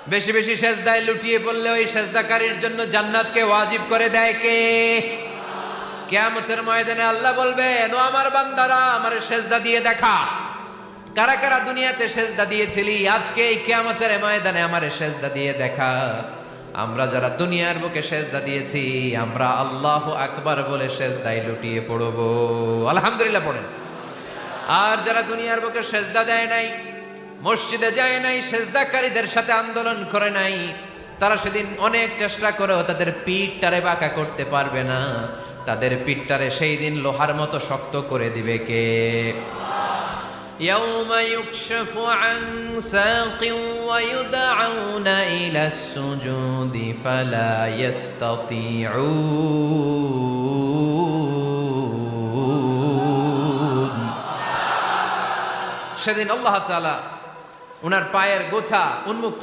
বেশি বেশি সেজদায় লুটিয়ে পড়লে ওই সেজদাকারীর জন্য জান্নাতকে ওয়াজিব করে দেয় কে? কিয়ামতের ময়দানে আল্লাহ বলবেন, ও আমার বান্দারা, আমার সেজদা দিয়ে দেখা। কারা কারা দুনিয়াতে সেজদা দিয়েছিলি, আজকে এই কিয়ামতের ময়দানে আমার সেজদা দিয়ে দেখা। আমরা যারা দুনিয়ার বুকে সেজদা দিয়েছি, আমরা আল্লাহু আকবার বলে সেজদায় লুটিয়ে পড়ব। আলহামদুলিল্লাহ পড়েন। আর যারা দুনিয়ার বুকে সেজদা দেয় নাই, মসজিদে যায় নাই, সেজদাকারীদের সাথে আন্দোলন করে নাই, তারা সেদিন অনেক চেষ্টা করেও তাদের পিঠটারে বাঁকা করতে পারবে না। তাদের পিঠটারে সেই দিন লোহার মতো শক্ত করে দিবে কে? يوم يكشف عن ساق ويدعون إلى السجود فلا يستطيعون সেদিন আল্লাহ তাআলা উনার পায়ের গোছা উন্মুক্ত